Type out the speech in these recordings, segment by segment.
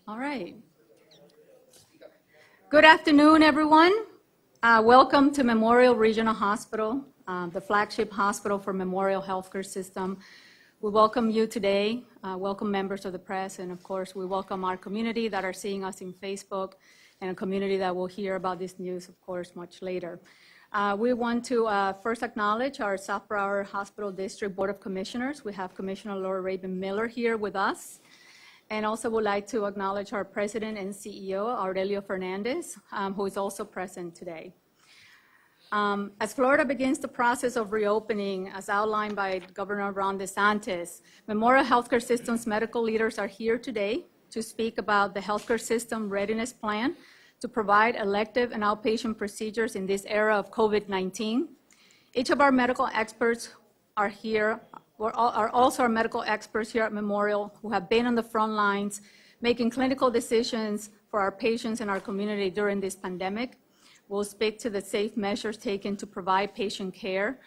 All right. Good afternoon, everyone. Welcome to Memorial Regional Hospital, the flagship hospital for Memorial Healthcare System. We welcome you today, welcome members of the press, and of course, we welcome our community that are seeing us in Facebook, and a community that will hear about this news, of course, much later. We want to first acknowledge our South Broward Hospital District Board of Commissioners. We have Commissioner Laura Raven Miller here with us. And also would like to acknowledge our President and CEO, Aurelio Fernandez, who is also present today. As Florida begins the process of reopening, as outlined by Governor Ron DeSantis, Memorial Healthcare System's medical leaders are here today to speak about the healthcare system readiness plan to provide elective and outpatient procedures in this era of COVID-19. Each of our medical experts are here, are also our medical experts here at Memorial who have been on the front lines making clinical decisions for our patients and our community during this pandemic. We'll speak to the safe measures taken to provide patient care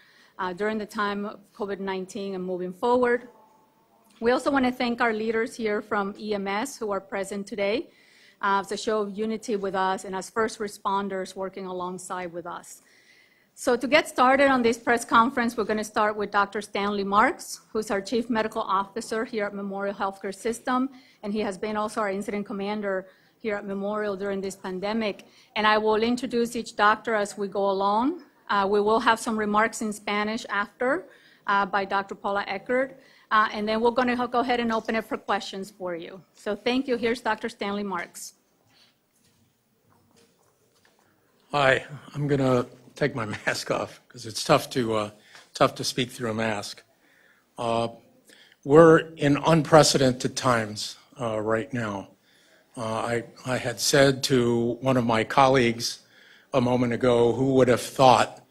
during the time of COVID-19 and moving forward. We also want to thank our leaders here from EMS who are present today as a show of unity with us and as first responders working alongside with us. So to get started on this press conference, we're going to start with Dr. Stanley Marks, who's our Chief Medical Officer here at Memorial Healthcare System, and he has been also our incident commander here at Memorial during this pandemic. And I will introduce each doctor as we go along. We will have some remarks in Spanish after by Dr. Paula Eckert, and then we're going to go ahead and open it for questions for you. So thank you. Here's Dr. Stanley Marks. Hi, I'm going to take my mask off because it's tough to speak through a mask. We're in unprecedented times right now. I had said to one of my colleagues a moment ago, who would have thought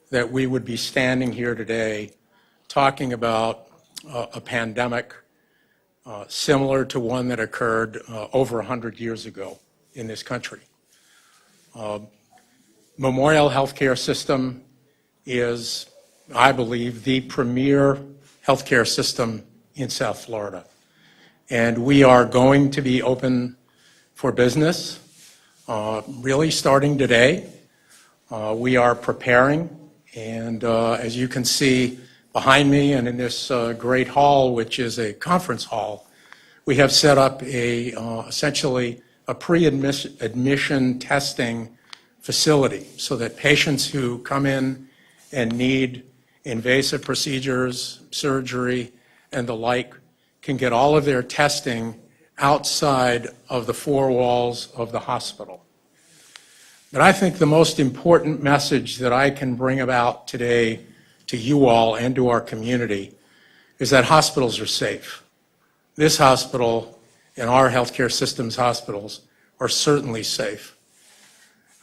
that we would be standing here today talking about a pandemic similar to one that occurred over 100 years ago in this country. Memorial Healthcare System is, I believe, the premier healthcare system in South Florida. And we are going to be open for business, really starting today. We are preparing, and as you can see behind me and in this great hall, which is a conference hall, we have set up essentially a pre-admission testing facility so that patients who come in and need invasive procedures, surgery, and the like can get all of their testing outside of the four walls of the hospital. But I think the most important message that I can bring about today to you all and to our community is that hospitals are safe. This hospital and our healthcare system's hospitals are certainly safe.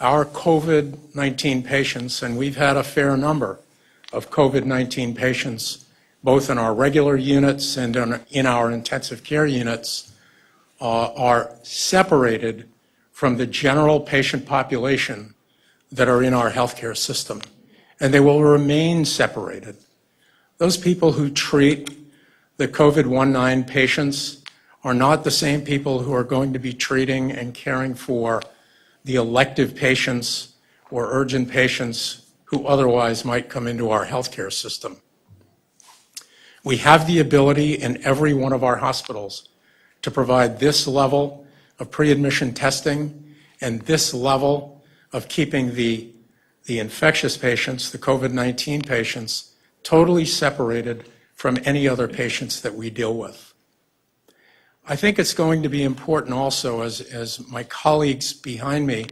Our COVID-19 patients, and we've had a fair number of COVID-19 patients, both in our regular units and in our intensive care units, are separated from the general patient population that are in our healthcare system, and they will remain separated. Those people who treat the COVID-19 patients are not the same people who are going to be treating and caring for the elective patients or urgent patients who otherwise might come into our healthcare system. We have the ability in every one of our hospitals to provide this level of pre-admission testing and this level of keeping the infectious patients, the COVID-19 patients, totally separated from any other patients that we deal with. I think it's going to be important also as my colleagues behind me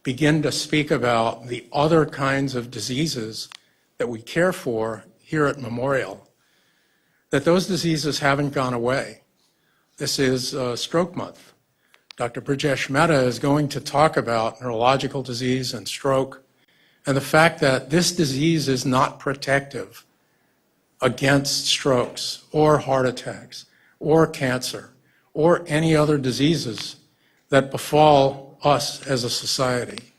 begin to speak about the other kinds of diseases that we care for here at Memorial, that those diseases haven't gone away. This is Stroke Month. Dr. Brijesh Mehta is going to talk about neurological disease and stroke and the fact that this disease is not protective against strokes or heart attacks or cancer or any other diseases that befall us as a society.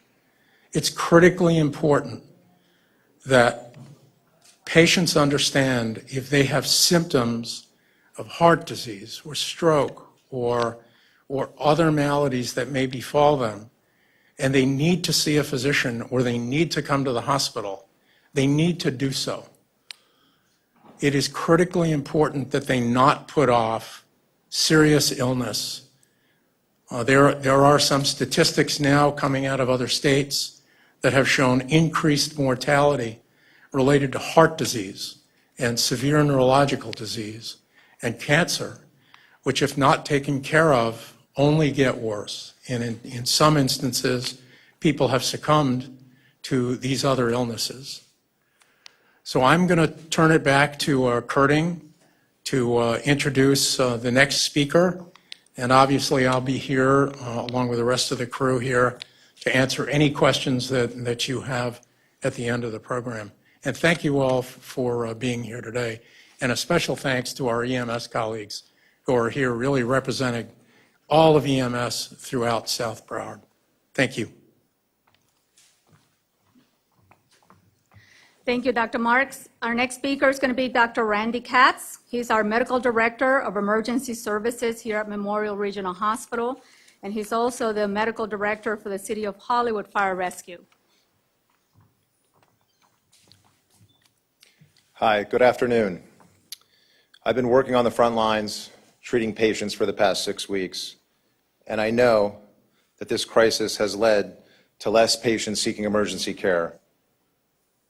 It's critically important that patients understand if they have symptoms of heart disease or stroke or or other maladies that may befall them, and they need to see a physician or they need to come to the hospital, they need to do so. It is critically important that they not put off serious illness. There are some statistics now coming out of other states that have shown increased mortality related to heart disease and severe neurological disease and cancer, which if not taken care of, only get worse. And in some instances, people have succumbed to these other illnesses. So I'm going to turn it back to Kurting to introduce the next speaker. And obviously, I'll be here, along with the rest of the crew here, to answer any questions that you have at the end of the program. And thank you all for being here today. And a special thanks to our EMS colleagues who are here really representing all of EMS throughout South Broward. Thank you. Thank you, Dr. Marks. Our next speaker is going to be Dr. Randy Katz. He's our Medical Director of Emergency Services here at Memorial Regional Hospital, and he's also the Medical Director for the City of Hollywood Fire Rescue. Hi, good afternoon. I've been working on the front lines treating patients for the past 6 weeks, and I know that this crisis has led to less patients seeking emergency care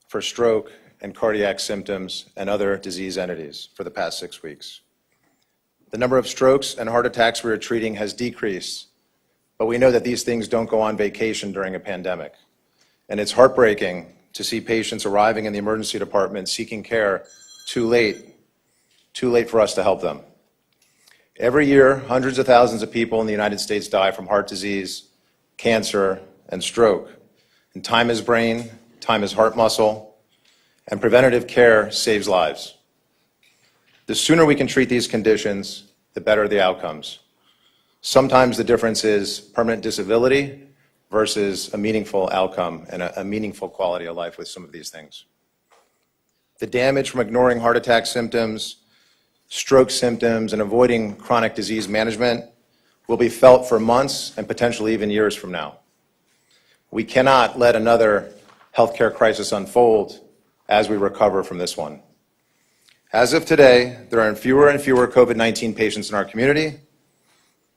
for stroke and cardiac symptoms and other disease entities for the past 6 weeks. The number of strokes and heart attacks we are treating has decreased, but we know that these things don't go on vacation during a pandemic. And it's heartbreaking to see patients arriving in the emergency department seeking care too late for us to help them. Every year, hundreds of thousands of people in the United States die from heart disease, cancer, and stroke. And time is brain, time is heart muscle, and preventative care saves lives. The sooner we can treat these conditions, the better the outcomes. Sometimes the difference is permanent disability versus a meaningful outcome and a meaningful quality of life with some of these things. The damage from ignoring heart attack symptoms, stroke symptoms, and avoiding chronic disease management will be felt for months and potentially even years from now. We cannot let another healthcare crisis unfold as we recover from this one. As of today, there are fewer and fewer COVID-19 patients in our community,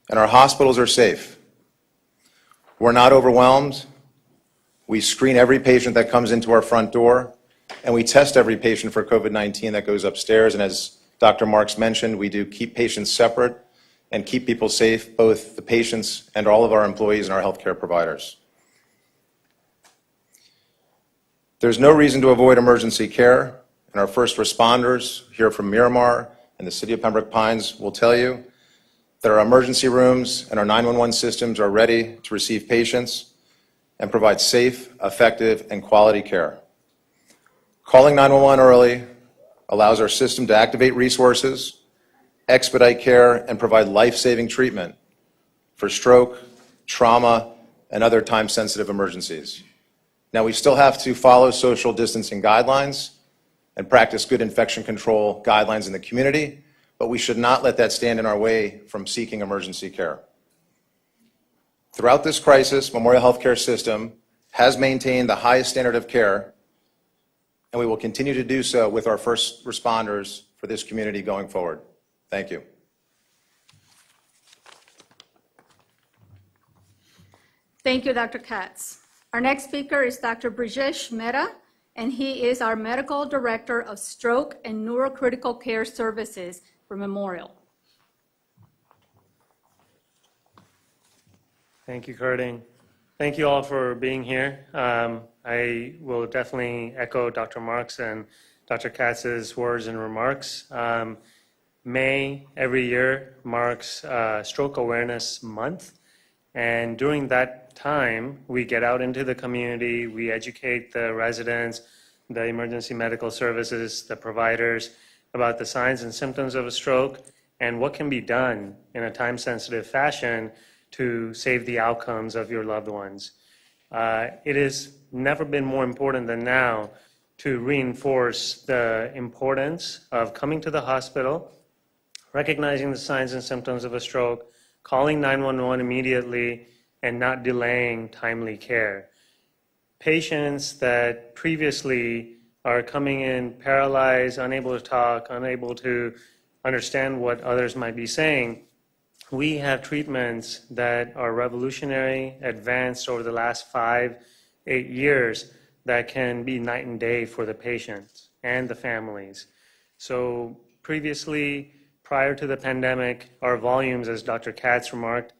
and our hospitals are safe. We're not overwhelmed. We screen every patient that comes into our front door, and we test every patient for COVID-19 that goes upstairs. And as Dr. Marks mentioned, we do keep patients separate and keep people safe, both the patients and all of our employees and our healthcare providers. There's no reason to avoid emergency care, and our first responders here from Miramar and the City of Pembroke Pines will tell you that our emergency rooms and our 911 systems are ready to receive patients and provide safe, effective, and quality care. Calling 911 early allows our system to activate resources, expedite care, and provide life-saving treatment for stroke, trauma, and other time-sensitive emergencies. Now, we still have to follow social distancing guidelines and practice good infection control guidelines in the community, but we should not let that stand in our way from seeking emergency care. Throughout this crisis, Memorial Healthcare System has maintained the highest standard of care, and we will continue to do so with our first responders for this community going forward. Thank you. Thank you, Dr. Katz. Our next speaker is Dr. Brijesh Mehta, and he is our Medical Director of Stroke and Neurocritical Care Services for Memorial. Thank you, Kurting. Thank you all for being here. I will definitely echo Dr. Marks and Dr. Katz's words and remarks. May every year marks Stroke Awareness Month, and during that time, we get out into the community, we educate the residents, the emergency medical services, the providers about the signs and symptoms of a stroke and what can be done in a time-sensitive fashion to save the outcomes of your loved ones. It has never been more important than now to reinforce the importance of coming to the hospital, recognizing the signs and symptoms of a stroke, calling 911 immediately and not delaying timely care. Patients that previously are coming in paralyzed, unable to talk, unable to understand what others might be saying, we have treatments that are revolutionary, advanced over the last 5-8 years that can be night and day for the patients and the families. So previously, prior to the pandemic, our volumes, as Dr. Katz remarked,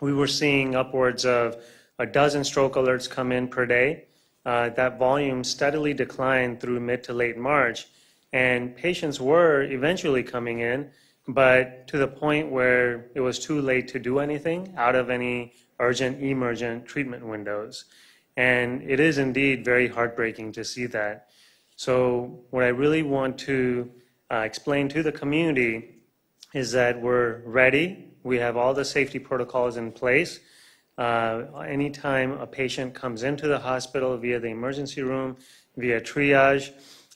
we were seeing upwards of a dozen stroke alerts come in per day. That volume steadily declined through mid to late March, and patients were eventually coming in, but to the point where it was too late to do anything out of any urgent, emergent treatment windows. And it is indeed very heartbreaking to see that. So what I really want to explain to the community is that we're ready. We have all the safety protocols in place. Anytime a patient comes into the hospital via the emergency room, via triage,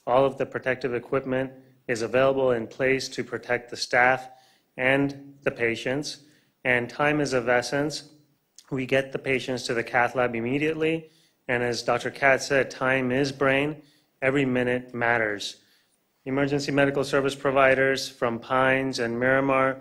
all of the protective equipment is available in place to protect the staff and the patients. And time is of essence. We get the patients to the cath lab immediately. And as Dr. Katz said, time is brain. Every minute matters. Emergency medical service providers from Pines and Miramar,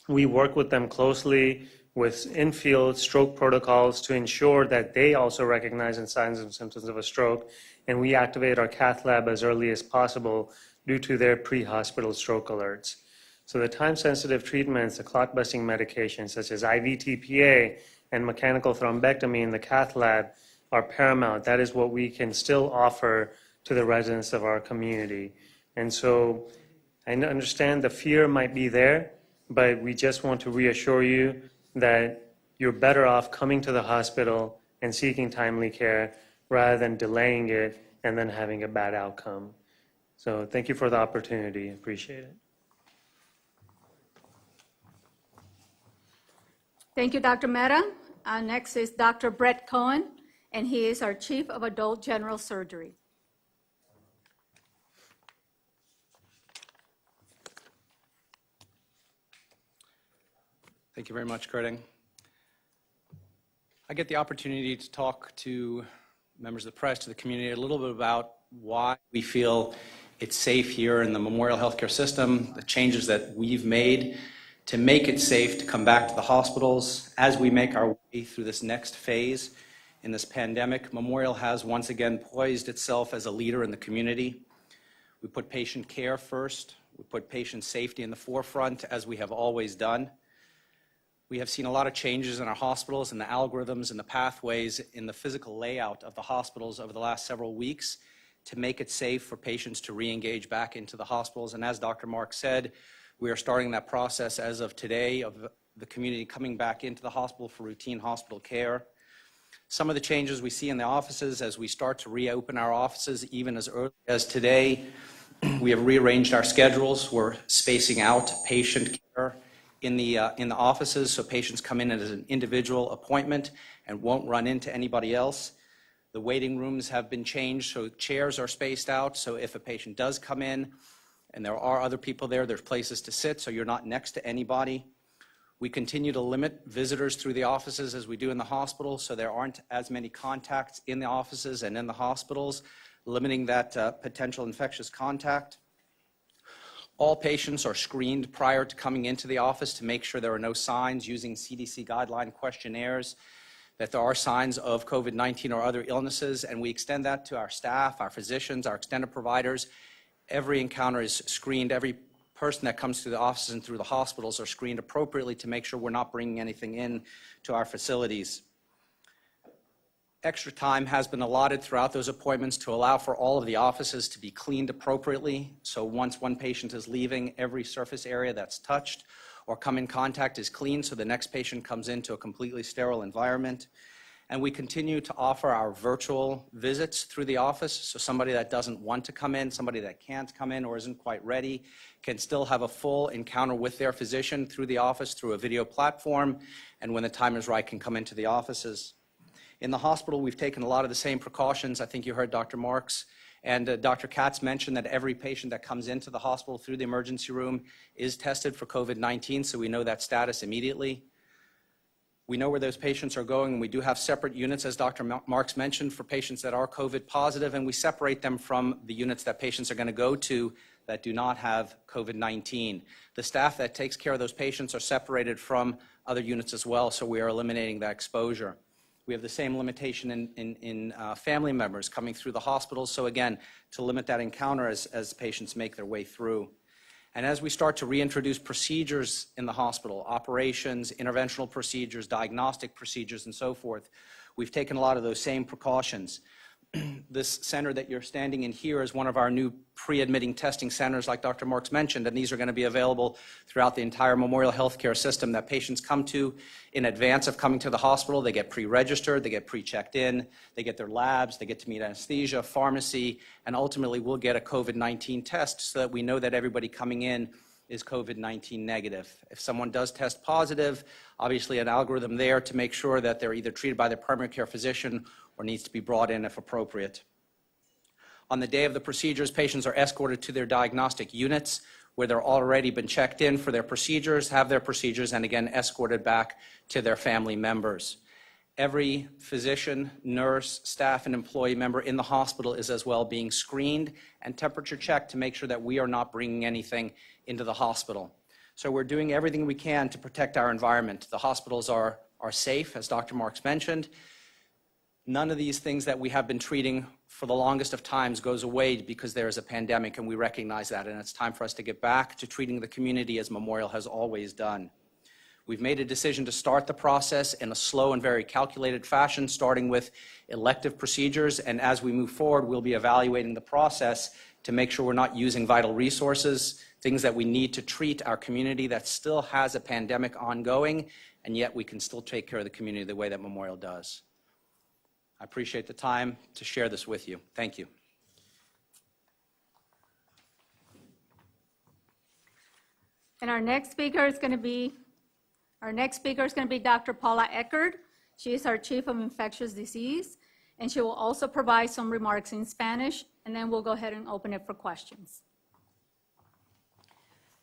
we work with them closely with in-field stroke protocols to ensure that they also recognize signs and symptoms of a stroke, and we activate our cath lab as early as possible due to their pre-hospital stroke alerts. So the time-sensitive treatments, the clot-busting medications such as IV TPA and mechanical thrombectomy in the cath lab are paramount. That is what we can still offer to the residents of our community. And so I understand the fear might be there, but we just want to reassure you that you're better off coming to the hospital and seeking timely care rather than delaying it and then having a bad outcome. So thank you for the opportunity. Appreciate it. Thank you, Dr. Mehta. Next is Dr. Brett Cohen, and he is our Chief of Adult General Surgery. Thank you very much, Kurting. I get the opportunity to talk to members of the press, to the community, a little bit about why we feel it's safe here in the Memorial Healthcare System, the changes that we've made to make it safe to come back to the hospitals. As we make our way through this next phase in this pandemic, Memorial has once again poised itself as a leader in the community. We put patient care first. We put patient safety in the forefront, as we have always done. We have seen a lot of changes in our hospitals and the algorithms and the pathways in the physical layout of the hospitals over the last several weeks to make it safe for patients to re-engage back into the hospitals. And as Dr. Mark said, we are starting that process as of today of the community coming back into the hospital for routine hospital care. Some of the changes we see in the offices as we start to reopen our offices, even as early as today, we have rearranged our schedules. We're spacing out patient care in the offices, so patients come in as an individual appointment and won't run into anybody else. The waiting rooms have been changed, so chairs are spaced out, so if a patient does come in and there are other people there, there's places to sit, so you're not next to anybody. We continue to limit visitors through the offices as we do in the hospital, so there aren't as many contacts in the offices and in the hospitals, limiting that potential infectious contact. All patients are screened prior to coming into the office to make sure there are no signs using CDC guideline questionnaires, that there are signs of COVID-19 or other illnesses, and we extend that to our staff, our physicians, our extended providers. Every encounter is screened. Every person that comes through the offices and through the hospitals are screened appropriately to make sure we're not bringing anything in to our facilities. Extra time has been allotted throughout those appointments to allow for all of the offices to be cleaned appropriately. So once one patient is leaving, every surface area that's touched or come in contact is cleaned, so the next patient comes into a completely sterile environment. And we continue to offer our virtual visits through the office, so somebody that doesn't want to come in, somebody that can't come in or isn't quite ready, can still have a full encounter with their physician through the office through a video platform, and when the time is right, can come into the offices. In the hospital, we've taken a lot of the same precautions. I think you heard Dr. Marks and Dr. Katz mention that every patient that comes into the hospital through the emergency room is tested for COVID-19, so we know that status immediately. We know where those patients are going, and we do have separate units, as Dr. Marks mentioned, for patients that are COVID positive, and we separate them from the units that patients are going to go to that do not have COVID-19. The staff that takes care of those patients are separated from other units as well, so we are eliminating that exposure. We have the same limitation in family members coming through the hospital, so again, to limit that encounter as patients make their way through. And as we start to reintroduce procedures in the hospital, operations, interventional procedures, diagnostic procedures, and so forth, we've taken a lot of those same precautions. This center that you're standing in here is one of our new pre-admitting testing centers, like Dr. Marks mentioned, and these are going to be available throughout the entire Memorial Healthcare system that patients come to in advance of coming to the hospital. They get pre-registered, they get pre-checked in, they get their labs, they get to meet anesthesia, pharmacy, and ultimately we'll get a COVID-19 test so that we know that everybody coming in is COVID-19 negative. If someone does test positive, obviously an algorithm there to make sure that they're either treated by their primary care physician or needs to be brought in if appropriate. On the day of the procedures, patients are escorted to their diagnostic units where they're already been checked in for their procedures, have their procedures, and again escorted back to their family members. Every physician, nurse, staff, and employee member in the hospital is as well being screened and temperature checked to make sure that we are not bringing anything into the hospital. So we're doing everything we can to protect our environment. The hospitals are safe, as Dr. Marks mentioned. None of these things that we have been treating for the longest of times goes away because there is a pandemic, and we recognize that, and it's time for us to get back to treating the community as Memorial has always done. We've made a decision to start the process in a slow and very calculated fashion, starting with elective procedures, and as we move forward, we'll be evaluating the process to make sure we're not using vital resources, things that we need to treat our community that still has a pandemic ongoing, and yet we can still take care of the community the way that Memorial does. I appreciate the time to share this with you. Thank you. And our next speaker is going to be Dr. Paula Eckert. She is our Chief of Infectious Disease, and she will also provide some remarks in Spanish, and then we'll go ahead and open it for questions.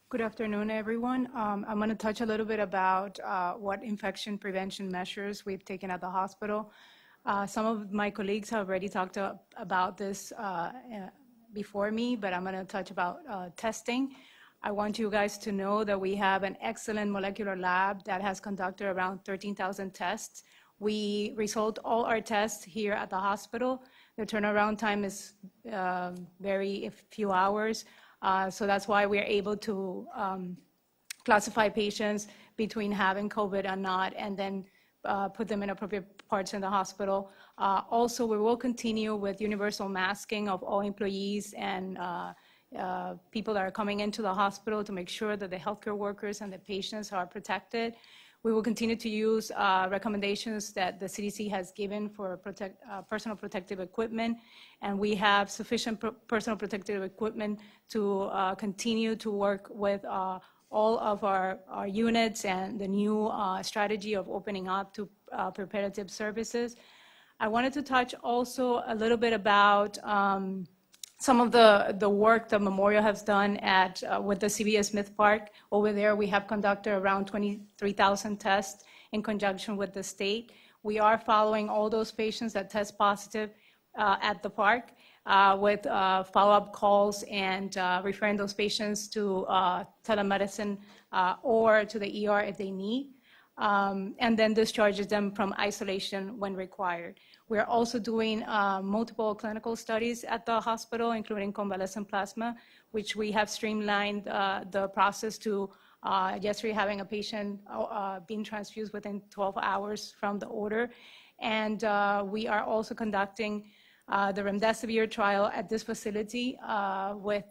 Good afternoon, everyone. I'm going to touch a little bit about what infection prevention measures we've taken at the hospital. Some of my colleagues have already talked about this before me, but I'm going to touch about testing. I want you guys to know that we have an excellent molecular lab that has conducted around 13,000 tests. We result all our tests here at the hospital. The turnaround time is very few hours, so that's why we're able to classify patients between having COVID and not, and then put them in appropriate parts in the hospital. Also, we will continue with universal masking of all employees and people that are coming into the hospital to make sure that the healthcare workers and the patients are protected. We will continue to use recommendations that the CDC has given for personal protective equipment, and we have sufficient personal protective equipment to continue to work with all of our units and the new strategy of opening up to preparative services. I wanted to touch also a little bit about some of the work that Memorial has done with the CVS Smith Park. Over there, we have conducted around 23,000 tests in conjunction with the state. We are following all those patients that test positive at the park with follow-up calls and referring those patients to telemedicine or to the ER if they need, and then discharges them from isolation when required. We're also doing multiple clinical studies at the hospital, including convalescent plasma, which we have streamlined the process to yesterday having a patient being transfused within 12 hours from the order. And we are also conducting the remdesivir trial at this facility with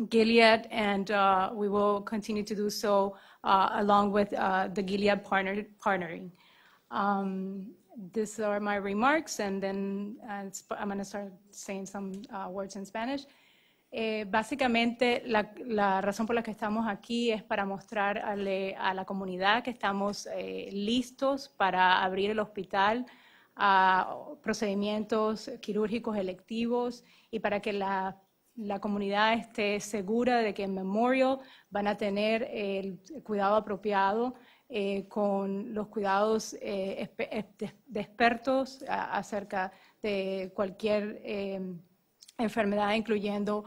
Gilead, and we will continue to do so along with the Gilead partnering. These are my remarks, and then I'm going to start saying some words in Spanish. Básicamente, la razón por la que estamos aquí es para mostrarle a la comunidad que estamos listos para abrir el hospital a procedimientos quirúrgicos electivos y para que la comunidad esté segura de que en Memorial van a tener el cuidado apropiado con los cuidados de expertos acerca de cualquier enfermedad, incluyendo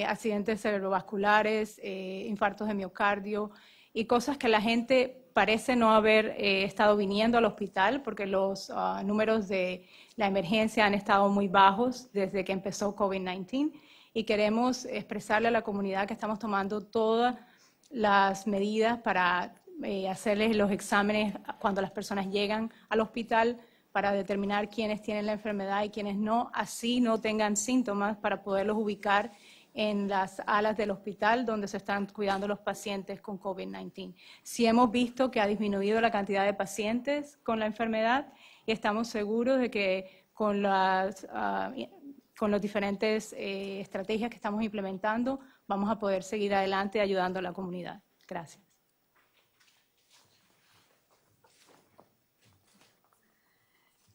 accidentes cerebrovasculares, infartos de miocardio y cosas que la gente parece no haber estado viniendo al hospital porque los números de la emergencia han estado muy bajos desde que empezó COVID-19 y queremos expresarle a la comunidad que estamos tomando todas las medidas para hacerles los exámenes cuando las personas llegan al hospital para determinar quiénes tienen la enfermedad y quiénes no, así no tengan síntomas para poderlos ubicar en las alas del hospital donde se están cuidando los pacientes con COVID-19. Sí hemos visto que ha disminuido la cantidad de pacientes con la enfermedad y estamos seguros de que con las diferentes estrategias que estamos implementando vamos a poder seguir adelante ayudando a la comunidad. Gracias.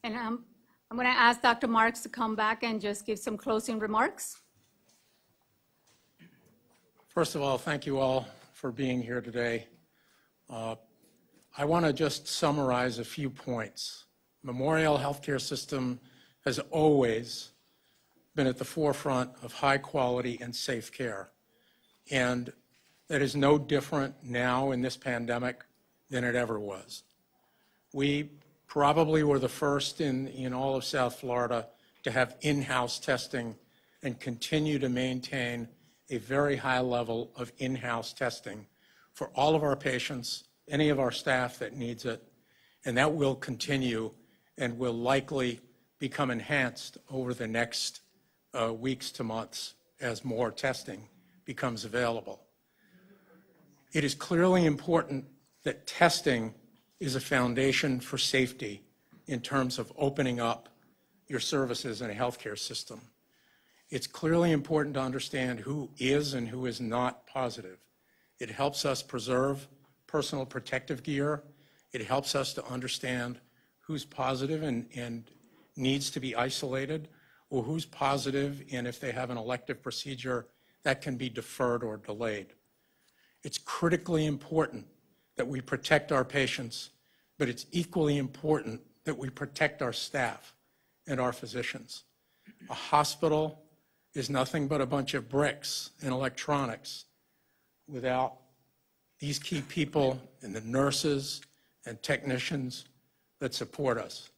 And I'm going to ask Dr. Marks to come back and just give some closing remarks. First of all, thank you all for being here today. I want to just summarize a few points. Memorial Healthcare System has always been at the forefront of high quality and safe care. And that is no different now in this pandemic than it ever was. We probably were the first in all of South Florida to have in-house testing and continue to maintain a very high level of in-house testing for all of our patients, any of our staff that needs it, and that will continue and will likely become enhanced over the next weeks to months as more testing becomes available. It is clearly important that testing is a foundation for safety in terms of opening up your services in a healthcare system. It's clearly important to understand who is and who is not positive. It helps us preserve personal protective gear. It helps us to understand who's positive and needs to be isolated, or who's positive and if they have an elective procedure that can be deferred or delayed. It's critically important that we protect our patients, but it's equally important that we protect our staff and our physicians. A hospital is nothing but a bunch of bricks and electronics without these key people and the nurses and technicians that support us.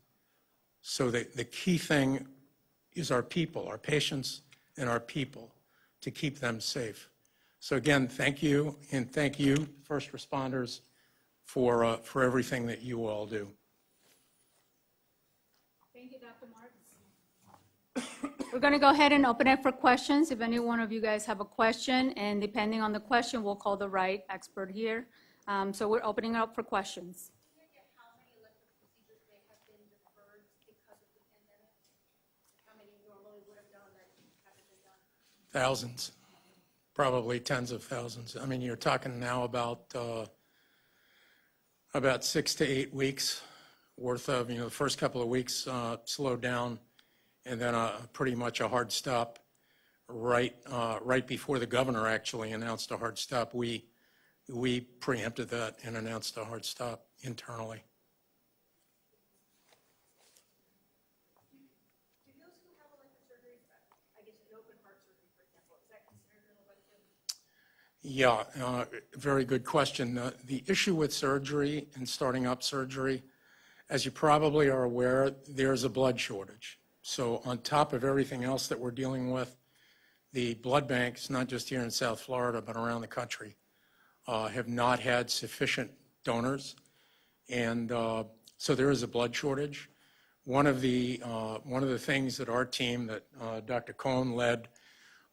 So the key thing is our people, our patients and our people, to keep them safe. So again, thank you, and thank you, first responders, for everything that you all do. Thank you, Dr. Marks. We're going to go ahead and open it for questions. If any one of you guys have a question, and depending on the question, we'll call the right expert here. So we're opening it up for questions. Can you get how many elective procedures may have been deferred because of the pandemic? How many normally would have done that haven't been done? Thousands, probably tens of thousands. I mean, you're talking now about 6 to 8 weeks worth of, the first couple of weeks slowed down, and then pretty much a hard stop right before the governor actually announced a hard stop. We preempted that and announced a hard stop internally. Do those who have elective surgery, I guess an open heart surgery, for example, is that considered an elective? Yeah, very good question. The issue with surgery and starting up surgery, as you probably are aware, there's a blood shortage. So on top of everything else that we're dealing with, the blood banks, not just here in South Florida, but around the country, have not had sufficient donors. And so there is a blood shortage. One of the things that our team that Dr. Cohn led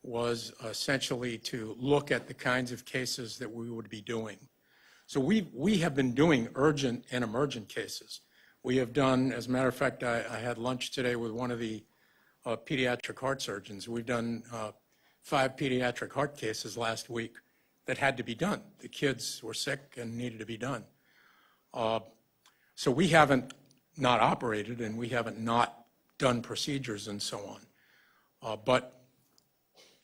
was essentially to look at the kinds of cases that we would be doing. So we have been doing urgent and emergent cases. We have done, as a matter of fact, I had lunch today with one of the pediatric heart surgeons. We've done 5 pediatric heart cases last week that had to be done. The kids were sick and needed to be done. So we haven't not operated and we haven't not done procedures and so on. But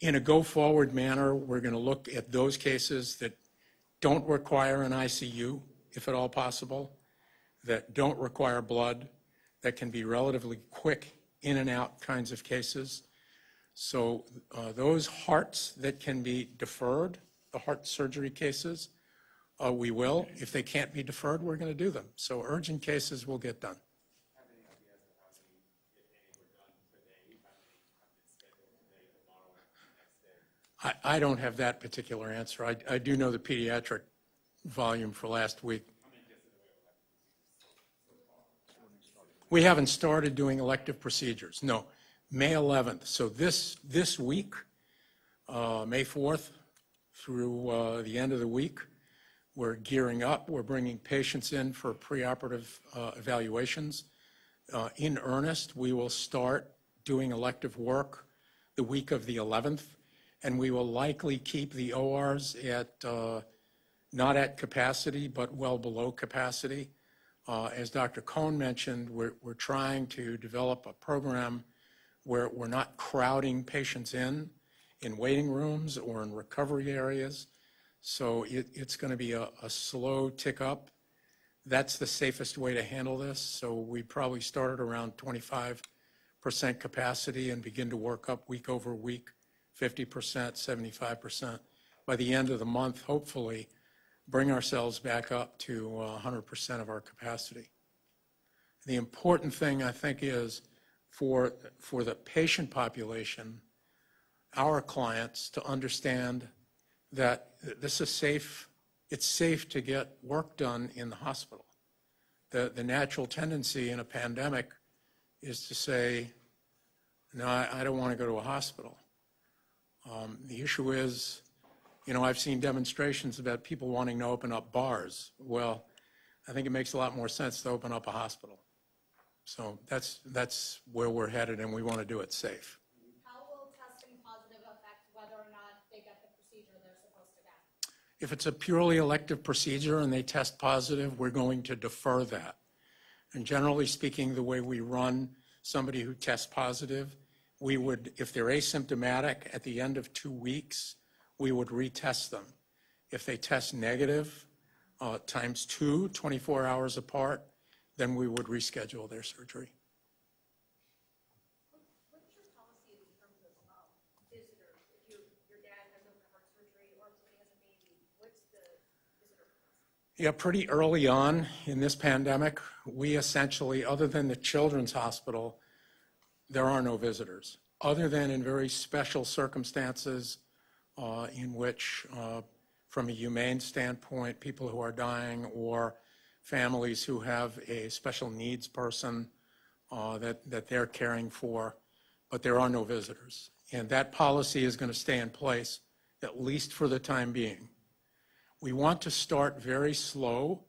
in a go-forward manner, we're going to look at those cases that don't require an ICU if at all possible, that don't require blood, that can be relatively quick in and out kinds of cases. So those hearts that can be deferred, the heart surgery cases, we will. If they can't be deferred, we're going to do them. So urgent cases will get done. I don't have that particular answer. I do know the pediatric volume for last week. We haven't started doing elective procedures. No, May 11th. So this week, May 4th through the end of the week, we're gearing up. We're bringing patients in for preoperative evaluations. In earnest, we will start doing elective work the week of the 11th, and we will likely keep the ORs at not at capacity, but well below capacity. As Dr. Cohn mentioned, we're trying to develop a program where we're not crowding patients in waiting rooms or in recovery areas. So it's going to be a slow tick up. That's the safest way to handle this. So we probably started around 25% capacity and begin to work up week over week, 50%, 75%. By the end of the month, hopefully, bring ourselves back up to 100% of our capacity. The important thing, I think, is for the patient population, our clients, to understand that this is safe. It's safe to get work done in the hospital. The natural tendency in a pandemic is to say, no, I don't want to go to a hospital. The issue is, I've seen demonstrations about people wanting to open up bars. Well, I think it makes a lot more sense to open up a hospital. So that's where we're headed, and we want to do it safe. How will testing positive affect whether or not they get the procedure they're supposed to get? If it's a purely elective procedure and they test positive, we're going to defer that. And generally speaking, the way we run somebody who tests positive, we would, if they're asymptomatic at the end of 2 weeks, we would retest them. If they test negative times 2, 24 hours apart, then we would reschedule their surgery. What's your policy in terms of visitors? If your dad has open heart surgery or something as a baby, what's the visitor policy? Yeah, pretty early on in this pandemic, we essentially, other than the Children's Hospital, there are no visitors, other than in very special circumstances in which, from a humane standpoint, people who are dying or families who have a special needs person that they're caring for, but there are no visitors. And that policy is going to stay in place, at least for the time being. We want to start very slow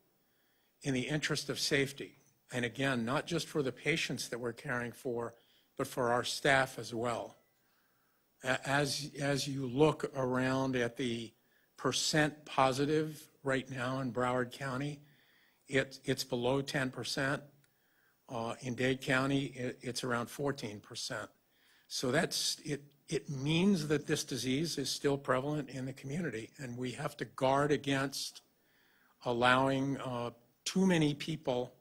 in the interest of safety. And again, not just for the patients that we're caring for, but for our staff as well. As you look around at the percent positive right now in Broward County, it's below 10%. In Dade County, it's around 14%. So it means that this disease is still prevalent in the community, and we have to guard against allowing too many people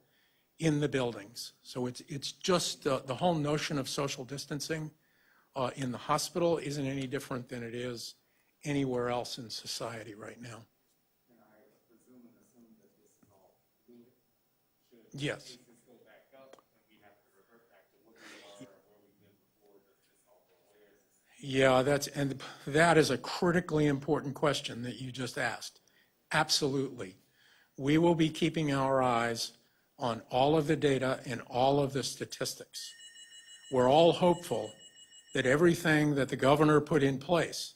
in the buildings. So it's just the whole notion of social distancing in the hospital isn't any different than it is anywhere else in society right now. And I presume and assume that this is all fluid. Should Yes. cases go back up and we have to revert back to what we are, where we've been before, does this all go away? Yeah, that is a critically important question that you just asked. Absolutely. We will be keeping our eyes on all of the data and all of the statistics. We're all hopeful that everything that the governor put in place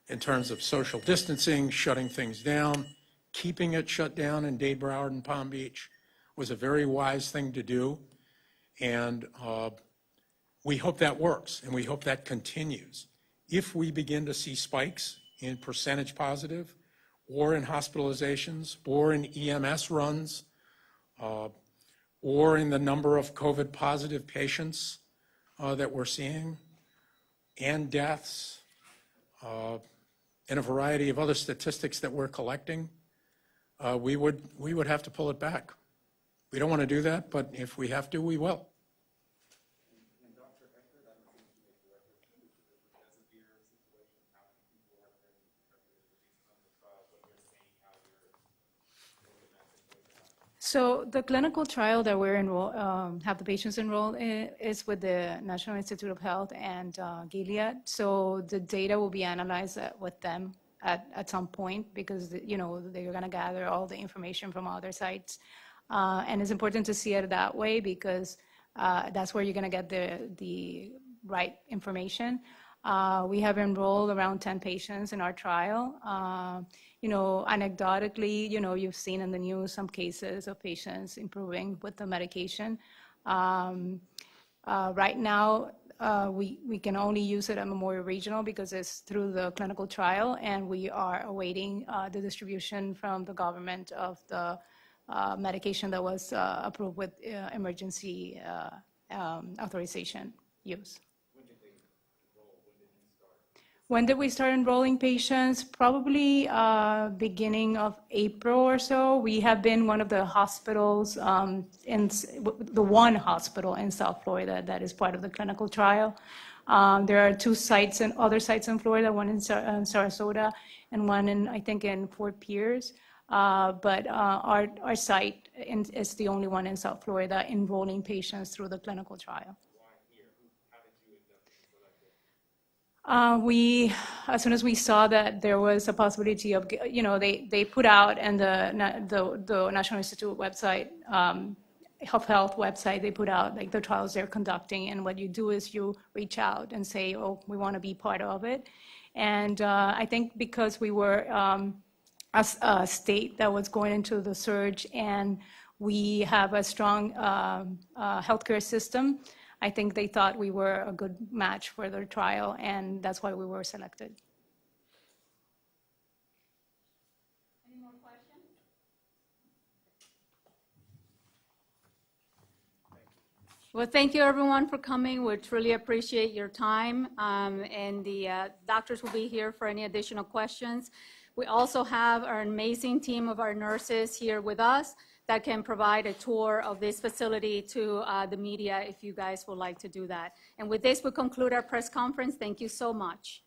in terms of social distancing, shutting things down, keeping it shut down in Dade, Broward, and Palm Beach was a very wise thing to do. And we hope that works, and we hope that continues. If we begin to see spikes in percentage positive or in hospitalizations or in EMS runs or in the number of COVID positive patients that we're seeing and deaths and a variety of other statistics that we're collecting, we would have to pull it back. We don't want to do that, but if we have to, we will. And Dr. Eckert, I don't think you made the reference to the Elsevier situation, how many people have been released from the trial, what you're seeing, how you're looking at that situation. So the clinical trial that we're have the patients enrolled in is with the National Institute of Health and Gilead. So the data will be analyzed with them at some point because they're going to gather all the information from other sites, and it's important to see it that way because that's where you're going to get the right information. We have enrolled around 10 patients in our trial. Anecdotally, you've seen in the news some cases of patients improving with the medication. Right now, we can only use it at Memorial Regional because it's through the clinical trial, and we are awaiting the distribution from the government of the medication that was approved with emergency authorization use. When did we start enrolling patients? Probably beginning of April or so. We have been one of the hospitals, the one hospital in South Florida that is part of the clinical trial. There are two sites and other sites in Florida, one in Sarasota and one I think in Fort Pierce. But our site is the only one in South Florida enrolling patients through the clinical trial. As soon as we saw that there was a possibility of, they put out in the National Institute website, Health website, they put out like the trials they're conducting, and what you do is you reach out and say, oh, we want to be part of it. And I think because we were a state that was going into the surge and we have a strong healthcare system, I think they thought we were a good match for their trial, and that's why we were selected. Any more questions? Well, thank you everyone for coming. We truly appreciate your time, and the doctors will be here for any additional questions. We also have our amazing team of our nurses here with us that can provide a tour of this facility to the media if you guys would like to do that. And with this, we conclude our press conference. Thank you so much.